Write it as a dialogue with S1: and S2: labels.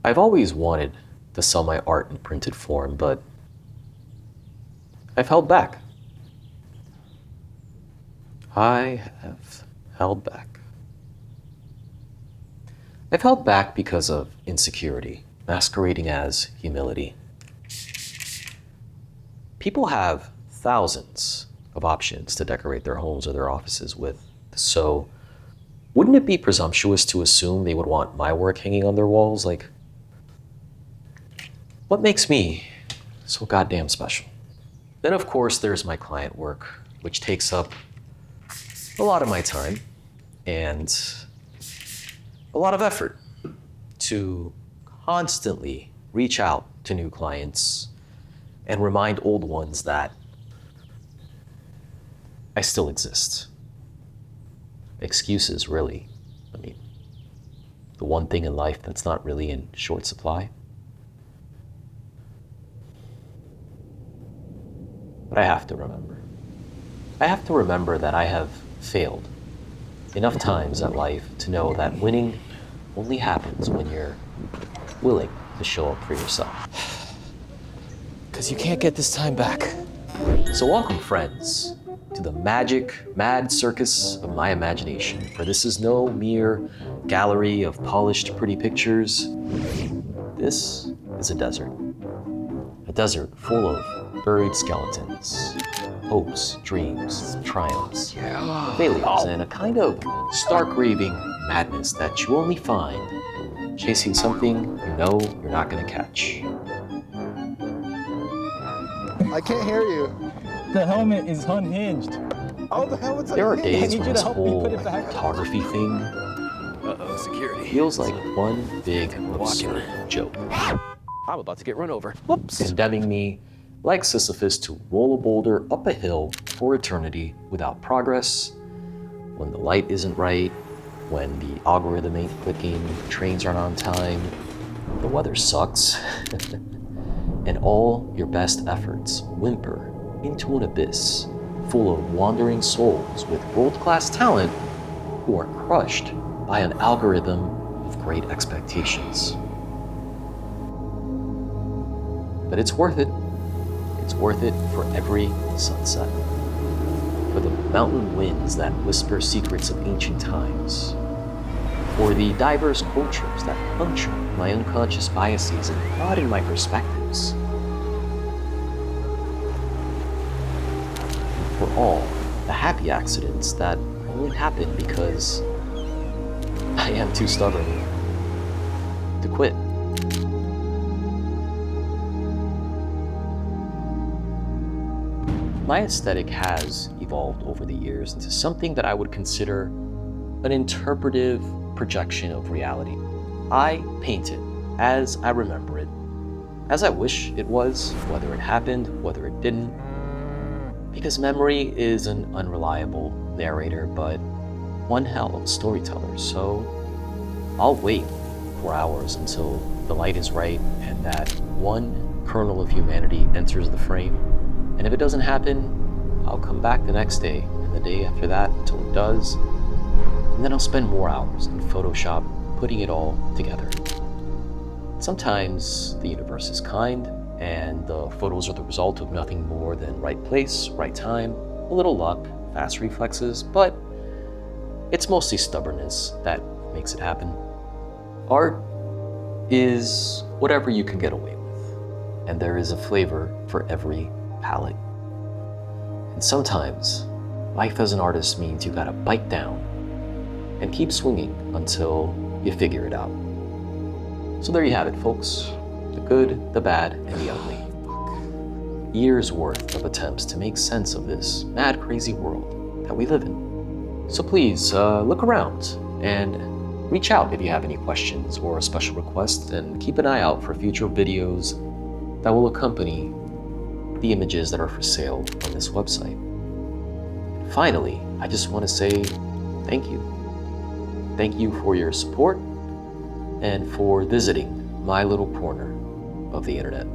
S1: I've always wanted to sell my art in printed form, but I've held back. I have held back. I've held back because of insecurity, masquerading as humility. People have thousands of options to decorate their homes or their offices with, so wouldn't it be presumptuous to assume they would want my work hanging on their walls? Like, what makes me so goddamn special? Then, of course, there's my client work, which takes up a lot of my time and a lot of effort to constantly reach out to new clients and remind old ones that I still exist. Excuses, really. I mean, the one thing in life that's not really in short supply. But I have to remember. I have to remember that I have failed enough times at life to know that winning only happens when you're willing to show up for yourself. Because you can't get this time back. So welcome, friends, to the magic, mad circus of my imagination, for this is no mere gallery of polished, pretty pictures. This is a desert full of buried skeletons, hopes, dreams, triumphs, failures, and a kind of stark raving madness that you only find chasing something you know you're not gonna catch.
S2: I can't hear you.
S3: The helmet is unhinged.
S2: Oh, the helmet's
S1: There are
S2: unhinged.
S1: days
S3: need
S1: when
S3: you to
S1: this
S3: help me
S1: whole
S3: put it back.
S1: photography thing
S4: Uh-oh, security.
S1: feels like one big absurd joke,
S4: I'm about to get run over. Whoops.
S1: condemning me like Sisyphus to roll a boulder up a hill for eternity without progress, when the light isn't right, when the algorithm ain't clicking, trains aren't on time, the weather sucks, and all your best efforts whimper into an abyss full of wandering souls with world-class talent who are crushed by an algorithm of great expectations. But it's worth it. It's worth it for every sunset, for the mountain winds that whisper secrets of ancient times, for the diverse cultures that puncture my unconscious biases and broaden my perspectives, and for all the happy accidents that only happen because I am too stubborn to quit. My aesthetic has evolved over the years into something that I would consider an interpretive projection of reality. I paint it as I remember it, as I wish it was, whether it happened, whether it didn't, because memory is an unreliable narrator, but one hell of a storyteller, so I'll wait for hours until the light is right and that one kernel of humanity enters the frame. And if it doesn't happen, I'll come back the next day and the day after that until it does. And then I'll spend more hours in Photoshop putting it all together. Sometimes the universe is kind and the photos are the result of nothing more than right place, right time, a little luck, fast reflexes, but it's mostly stubbornness that makes it happen. Art is whatever you can get away with, and there is a flavor for every palette. And sometimes life as an artist means you gotta bite down and keep swinging until you figure it out. So there you have it, folks. The good, the bad, and the ugly. Years worth of attempts to make sense of this mad, crazy world that we live in. So please look around and reach out if you have any questions or a special request, and keep an eye out for future videos that will accompany the images that are for sale on this website. And finally, I just want to say thank you. Thank you for your support and for visiting my little corner of the internet.